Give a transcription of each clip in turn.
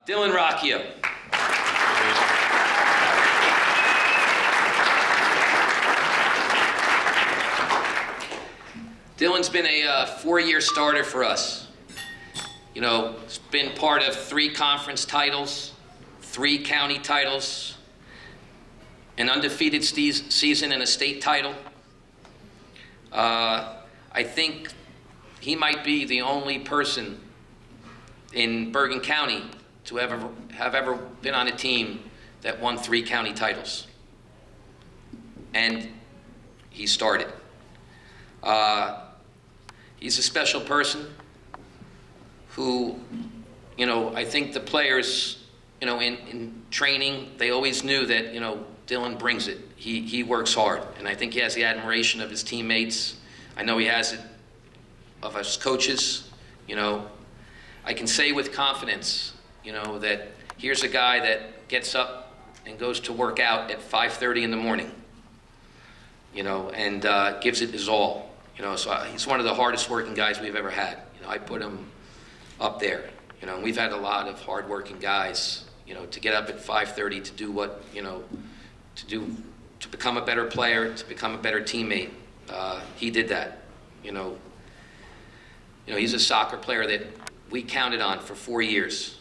Dylan Rocchio. Dylan's been a 4-year starter for us. You know, he's been part of 3 conference titles, 3 county titles, an undefeated season and a state title. I think he might be the only person in Bergen County to have ever been on a team that won 3 county titles. And he started. He's a special person who, you know, I think the players, you know, in training, they always knew that, you know, Dylan brings it. He works hard, and I think he has the admiration of his teammates. I know he has it of us coaches. You know, I can say with confidence, you know, that here's a guy that gets up and goes to work out at 5:30 in the morning, you know, and gives it his all. You know, so he's one of the hardest working guys we've ever had. You know, I put him up there. You know, and we've had a lot of hard working guys, you know, to get up at 5:30 to do what, you know, to become a better player, to become a better teammate. He did that. You know, he's a soccer player that we counted on for 4 years.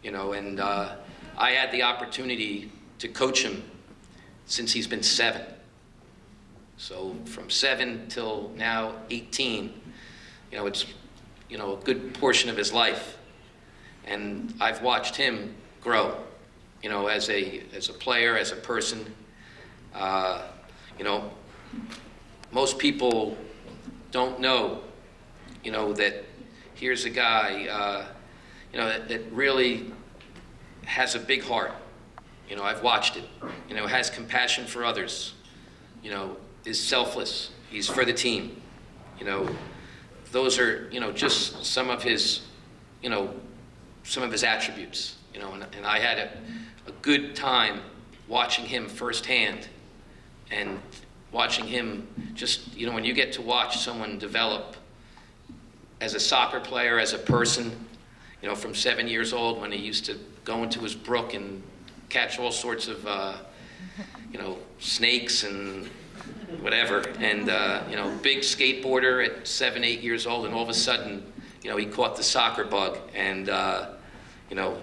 You know, and I had the opportunity to coach him since he's been 7. So from 7 till now 18, you know, it's, you know, a good portion of his life. And I've watched him grow, you know, as a player, as a person. You know, most people don't know, you know, that here's a guy, you know, that really has a big heart. You know, I've watched it. You know, has compassion for others. You know, is selfless. He's for the team. You know, those are, you know, just some of his, you know, some of his attributes. You know, and I had a good time watching him firsthand, and watching him just, you know, when you get to watch someone develop as a soccer player, as a person, you know, from 7 years old when he used to go into his brook and catch all sorts of, you know, snakes and whatever, and, you know, big skateboarder at 7, 8 years old, and all of a sudden, you know, he caught the soccer bug, and, you know,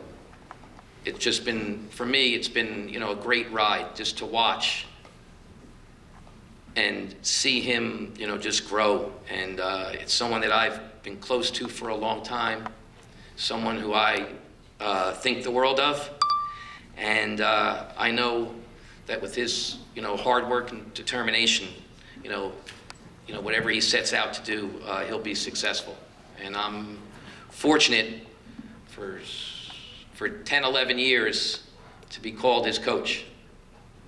it's just been, for me, it's been, you know, a great ride just to watch and see him, you know, just grow. And it's someone that I've been close to for a long time, someone who I think the world of. And I know that with his, you know, hard work and determination, you know, whatever he sets out to do, he'll be successful. And I'm fortunate for 10, 11 years to be called his coach.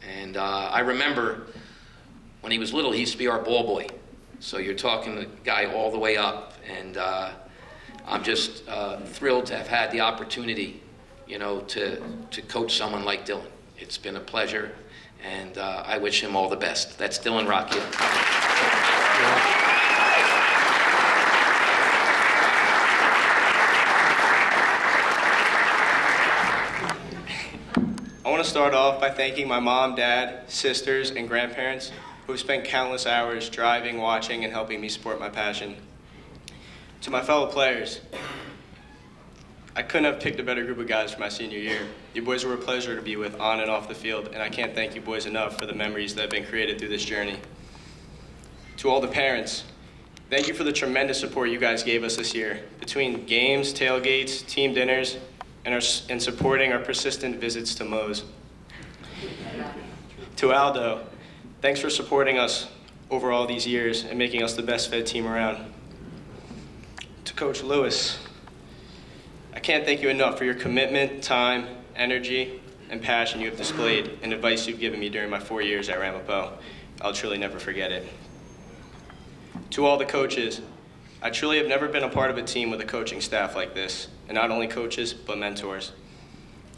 And I remember when he was little, he used to be our ball boy. So you're talking the guy all the way up. And I'm just thrilled to have had the opportunity, you know, to coach someone like Dylan. It's been a pleasure, and I wish him all the best. That's Dylan Rocchio. I want to start off by thanking my mom, dad, sisters, and grandparents who have spent countless hours driving, watching, and helping me support my passion. To my fellow players, I couldn't have picked a better group of guys for my senior year. You boys were a pleasure to be with on and off the field, and I can't thank you boys enough for the memories that have been created through this journey. To all the parents, thank you for the tremendous support you guys gave us this year, between games, tailgates, team dinners, and supporting our persistent visits to Moe's. To Aldo, thanks for supporting us over all these years and making us the best fed team around. To Coach Lewis, I can't thank you enough for your commitment, time, energy, and passion you have displayed, and advice you've given me during my 4 years at Ramapo. I'll truly never forget it. To all the coaches, I truly have never been a part of a team with a coaching staff like this, and not only coaches, but mentors.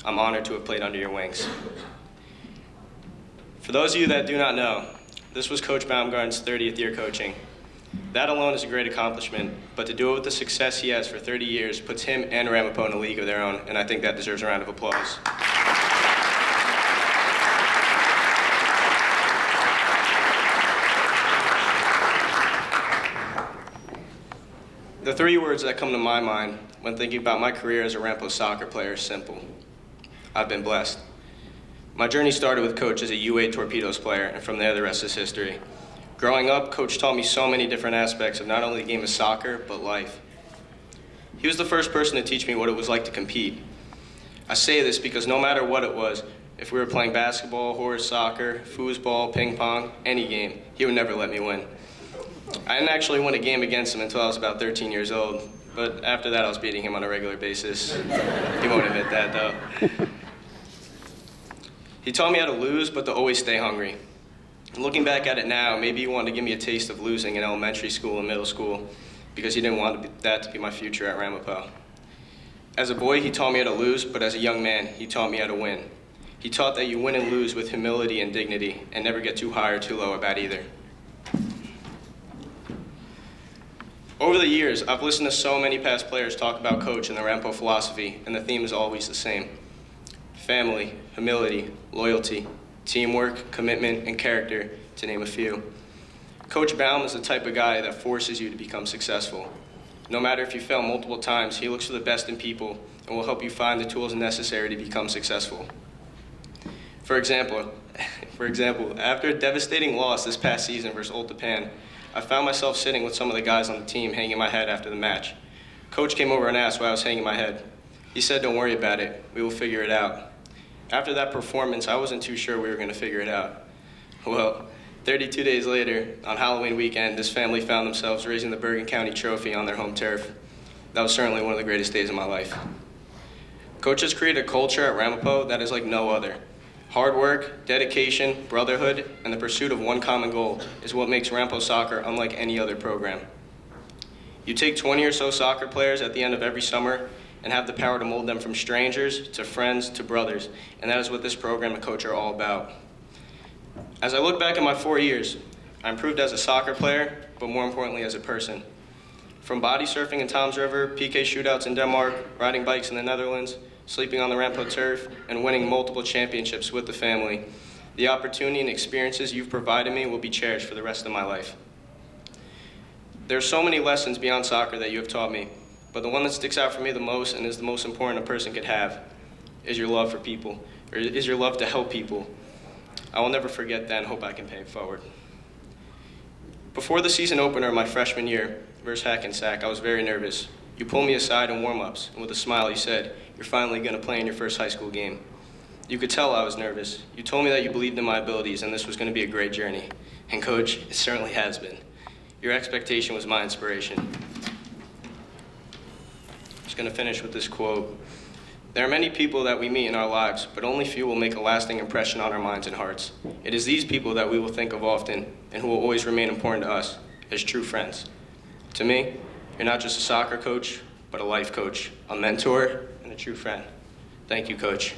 I'm honored to have played under your wings. For those of you that do not know, this was Coach Baumgart's 30th year coaching. That alone is a great accomplishment, but to do it with the success he has for 30 years puts him and Ramapo in a league of their own, and I think that deserves a round of applause. The three words that come to my mind when thinking about my career as a Ramapo soccer player are simple. I've been blessed. My journey started with Coach as a U8 Torpedoes player, and from there the rest is history. Growing up, Coach taught me so many different aspects of not only the game of soccer, but life. He was the first person to teach me what it was like to compete. I say this because no matter what it was, if we were playing basketball, horse, soccer, foosball, ping pong, any game, he would never let me win. I didn't actually win a game against him until I was about 13 years old, but after that I was beating him on a regular basis. He won't admit that though. He taught me how to lose, but to always stay hungry. Looking back at it now, maybe he wanted to give me a taste of losing in elementary school and middle school because he didn't want that to be my future at Ramapo. As a boy, he taught me how to lose, but as a young man, he taught me how to win. He taught that you win and lose with humility and dignity and never get too high or too low about either. Over the years, I've listened to so many past players talk about Coach and the Ramapo philosophy, and the theme is always the same. Family, humility, loyalty, teamwork, commitment, and character, to name a few. Coach Baum is the type of guy that forces you to become successful. No matter if you fail multiple times, he looks for the best in people and will help you find the tools necessary to become successful. For example, after a devastating loss this past season versus Old Japan, I found myself sitting with some of the guys on the team hanging my head after the match. Coach came over and asked why I was hanging my head. He said, "Don't worry about it, we will figure it out." After that performance, I wasn't too sure we were going to figure it out. Well, 32 days later, on Halloween weekend, this family found themselves raising the Bergen County Trophy on their home turf. That was certainly one of the greatest days of my life. Coach has created a culture at Ramapo that is like no other. Hard work, dedication, brotherhood, and the pursuit of one common goal is what makes Ramapo soccer unlike any other program. You take 20 or so soccer players at the end of every summer and have the power to mold them from strangers to friends to brothers, and that is what this program and coach are all about. As I look back at my 4 years, I improved as a soccer player, but more importantly as a person. From body surfing in Tom's River, PK shootouts in Denmark, riding bikes in the Netherlands, sleeping on the Ramapo turf, and winning multiple championships with the family, the opportunity and experiences you've provided me will be cherished for the rest of my life. There are so many lessons beyond soccer that you have taught me, but the one that sticks out for me the most and is the most important a person could have is your love for people, or is your love to help people. I will never forget that and hope I can pay it forward. Before the season opener of my freshman year versus Hackensack, I was very nervous. You pulled me aside in warm-ups, and with a smile you said, "You're finally going to play in your first high school game." You could tell I was nervous. You told me that you believed in my abilities and this was going to be a great journey. And Coach, it certainly has been. Your expectation was my inspiration. I'm just going to finish with this quote. There are many people that we meet in our lives, but only few will make a lasting impression on our minds and hearts. It is these people that we will think of often and who will always remain important to us as true friends. To me, you're not just a soccer coach, but a life coach, a mentor, and a true friend. Thank you, Coach.